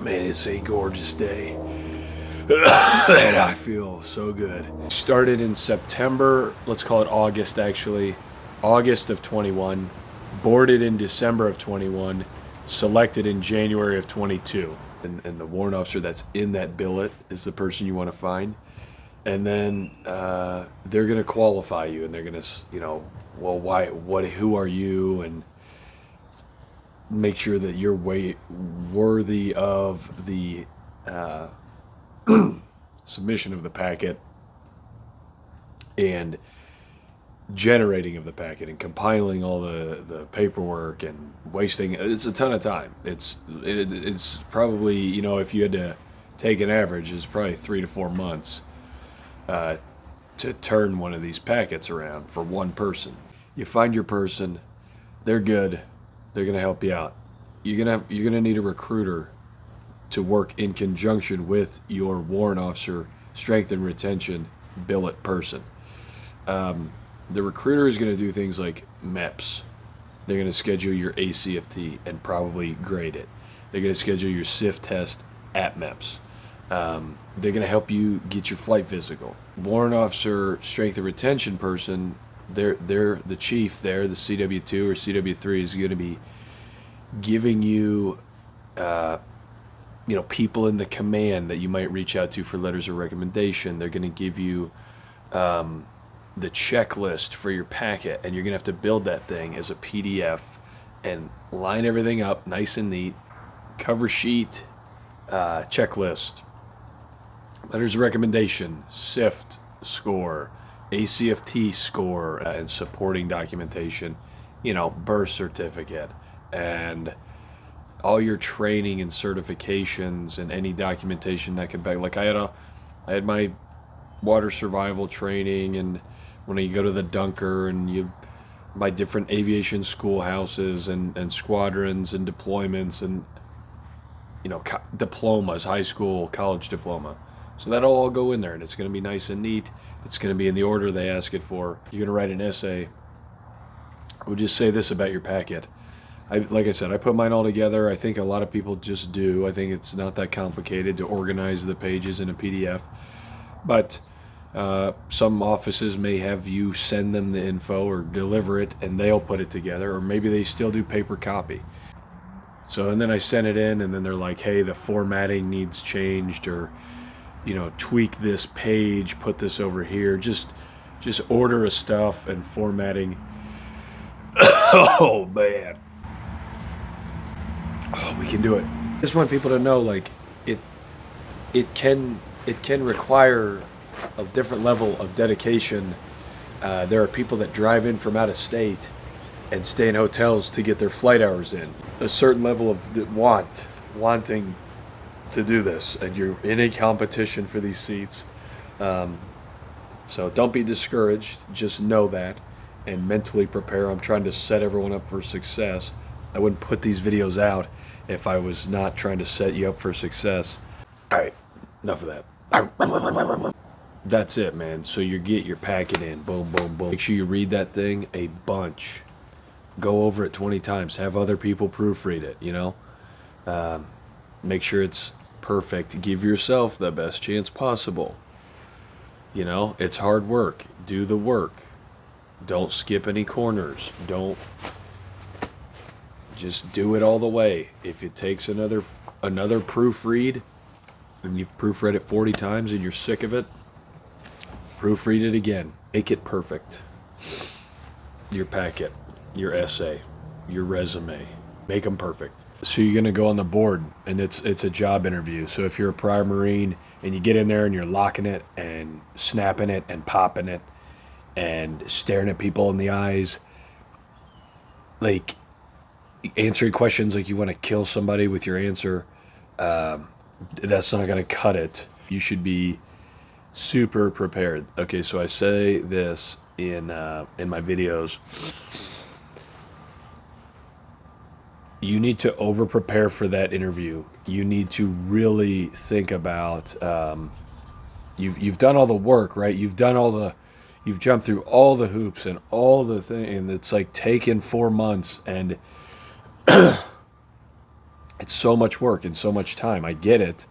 Man, it's a gorgeous day. And I feel so good. Started in September, let's call it August actually. August of 21. Boarded in December of 21. Selected in January of 22. And the warrant officer that's in that billet is the person you want to find. And then they're going to qualify you, and they're going to, well, why, what, who are you, and make sure that you're worthy of the submission of the packet and generating of the packet and compiling all the paperwork and wasting. It's a ton of time. It's probably, if you had to take an average, it's probably 3 to 4 months to turn one of these packets around for one person. You find your person, they're good, they're gonna help you out. You're gonna need a recruiter to work in conjunction with your warrant officer strength and retention billet person. The recruiter is gonna do things like MEPS. They're gonna schedule your ACFT and probably grade it. They're gonna schedule your SIFT test at MEPS. They're gonna help you get your flight physical. Warrant officer strength and retention person, they're the chief there, the CW2 or CW3 is gonna be giving you people in the command that you might reach out to for letters of recommendation. They're going to give you the checklist for your packet, and you're going to have to build that thing as a PDF and line everything up nice and neat. Cover sheet, checklist, letters of recommendation, SIFT score, ACFT score, and supporting documentation, birth certificate, and all your training and certifications and any documentation that could back. Like I had my water survival training, and when you go to the Dunker and my different aviation schoolhouses and squadrons and deployments and diplomas, high school, college diploma. So that'll all go in there, and it's going to be nice and neat. It's going to be in the order they ask it for. You're going to write an essay. I would just say this about your packet. Like I said, I put mine all together. I think a lot of people just do. I think it's not that complicated to organize the pages in a PDF. But some offices may have you send them the info or deliver it, and they'll put it together. Or maybe they still do paper copy. So, and then I send it in, and then they're like, hey, the formatting needs changed, or, tweak this page, put this over here. Just order a stuff and formatting. Oh, man. Oh, we can do it. I just want people to know, it can require a different level of dedication. There are people that drive in from out of state and stay in hotels to get their flight hours in. A certain level of wanting to do this, and you're in a competition for these seats. So don't be discouraged. Just know that and mentally prepare. I'm trying to set everyone up for success. I wouldn't put these videos out if I was not trying to set you up for success. All right, enough of that. That's it, man. So you get your packet in, boom, boom, boom. Make sure you read that thing a bunch. Go over it 20 times. Have other people proofread it, Make sure it's perfect. Give yourself the best chance possible. It's hard work. Do the work. Don't skip any corners. Just do it all the way. If it takes another proofread, and you've proofread it 40 times and you're sick of it, proofread it again. Make it perfect. Your packet, your essay, your resume, make them perfect. So you're gonna go on the board, and it's a job interview. So if you're a prior Marine and you get in there and you're locking it and snapping it and popping it and staring at people in the eyes, like answering questions like you want to kill somebody with your answer, that's not going to cut it. You should be super prepared. Okay, so I say this in my videos. You need to over prepare for that interview. You need to really think about you've done all the work, right? You've jumped through all the hoops and all the thing, and it's like taken 4 months, and It's so much work and so much time. I get it.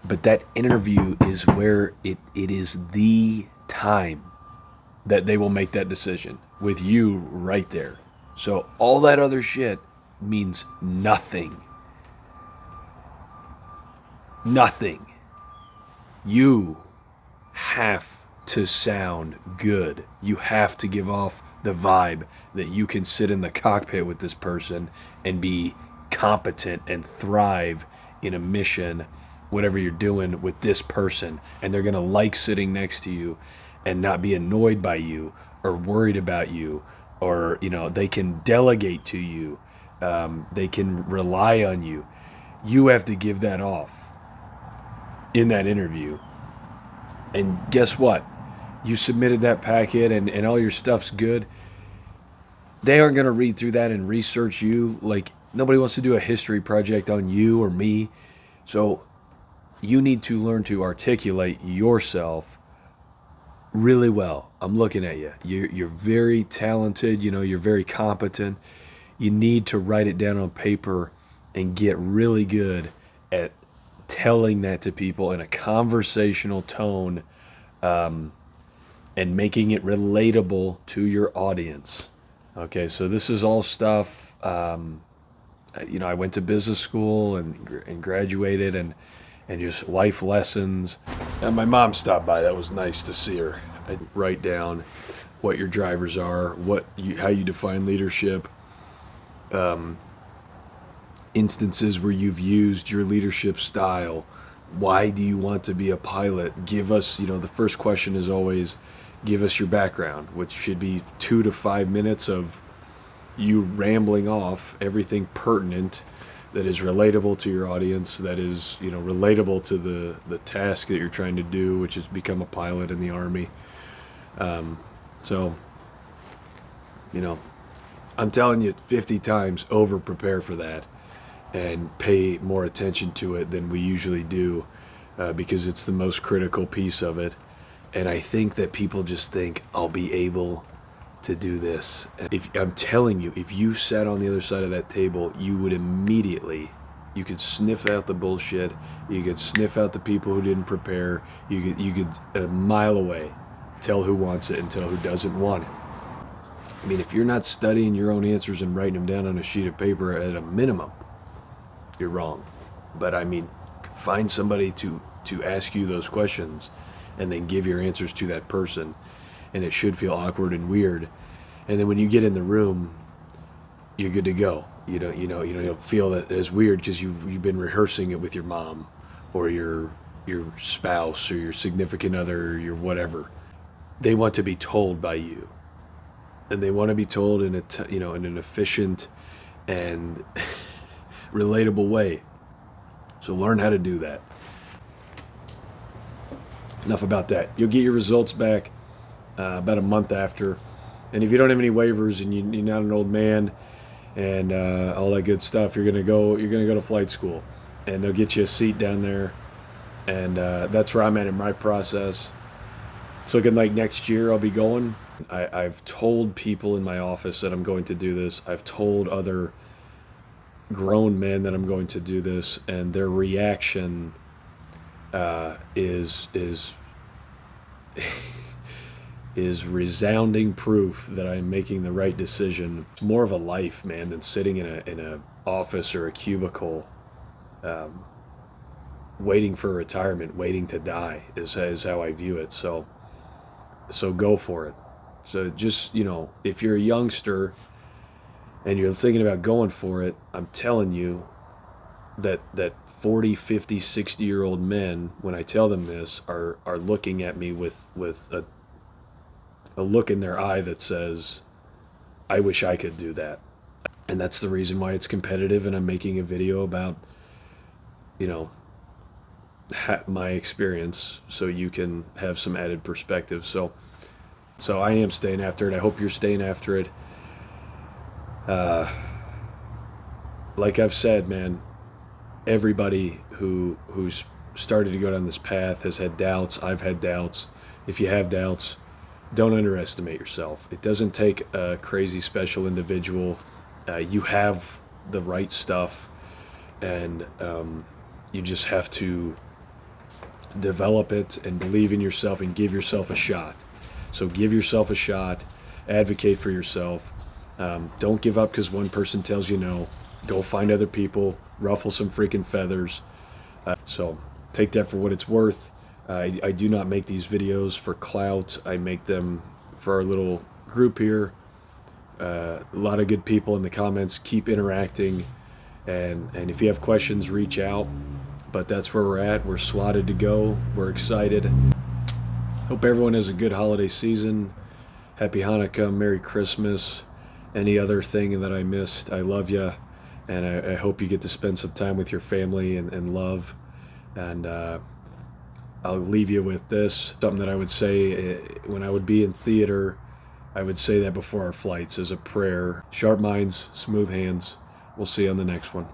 But that interview is where it is the time that they will make that decision with you right there. So all that other shit means nothing. Nothing. You have to sound good. You have to give off the vibe that you can sit in the cockpit with this person and be competent and thrive in a mission, whatever you're doing with this person, and they're going to like sitting next to you and not be annoyed by you or worried about you, or they can delegate to you, they can rely on you. You have to give that off in that interview. And guess what? You submitted that packet and all your stuff's good. They aren't going to read through that and research you. Like, nobody wants to do a history project on you or me. So you need to learn to articulate yourself really well. I'm looking at you. You're very talented. You're very competent. You need to write it down on paper and get really good at telling that to people in a conversational tone, and making it relatable to your audience. Okay, so this is all stuff. I went to business school and graduated, and just life lessons. And my mom stopped by. That was nice to see her. I'd write down what your drivers are, how you define leadership, instances where you've used your leadership style. Why do you want to be a pilot? Give us, the first question is always, give us your background, which should be 2 to 5 minutes of you rambling off everything pertinent that is relatable to your audience, that is, relatable to the task that you're trying to do, which is become a pilot in the Army. So, I'm telling you 50 times, over prepare for that and pay more attention to it than we usually do, because it's the most critical piece of it. And I think that people just think, I'll be able to do this. I'm telling you, if you sat on the other side of that table, you would immediately, you could sniff out the bullshit, you could sniff out the people who didn't prepare, you could a mile away tell who wants it and tell who doesn't want it. I mean, if you're not studying your own answers and writing them down on a sheet of paper at a minimum, you're wrong. But I mean, find somebody to ask you those questions and then give your answers to that person, and it should feel awkward and weird. And then when you get in the room, you're good to go. You don't feel that as weird because you've been rehearsing it with your mom or your spouse or your significant other or your whatever. They want to be told by you, and they want to be told in in an efficient and relatable way. So learn how to do that. Enough about that. You'll get your results back about a month after, and if you don't have any waivers and you're not an old man and all that good stuff, you're gonna go to flight school, and they'll get you a seat down there, and that's where I'm at in my process. It's looking like next year I'll be going. I've told people in my office that I'm going to do this. I've told other grown men that I'm going to do this, and their reaction is resounding proof that I'm making the right decision. It's more of a life, man, than sitting in a office or a cubicle, waiting for retirement, waiting to die is how I view it. So go for it. So just, if you're a youngster and you're thinking about going for it, I'm telling you that 40, 50, 60-year-old men, when I tell them this, are looking at me with a look in their eye that says, I wish I could do that. And that's the reason why it's competitive, and I'm making a video about, my experience, so you can have some added perspective. So I am staying after it. I hope you're staying after it. Like I've said, man, everybody who's started to go down this path has had doubts. I've had doubts. If you have doubts, don't underestimate yourself. It doesn't take a crazy special individual. You have the right stuff. and you just have to develop it and believe in yourself and give yourself a shot. So give yourself a shot, advocate for yourself. Don't give up because one person tells you no. Go find other people, ruffle some freaking feathers. So take that for what it's worth. I do not make these videos for clout. I make them for our little group here. A lot of good people in the comments. Keep interacting, and if you have questions, reach out. But that's where we're at. We're slotted to go. We're excited. Hope everyone has a good holiday season. Happy Hanukkah, Merry Christmas, any other thing that I missed. I love you, and I hope you get to spend some time with your family and love. And I'll leave you with this, something that I would say when I would be in theater. I would say that before our flights as a prayer. Sharp minds, smooth hands. We'll see you on the next one.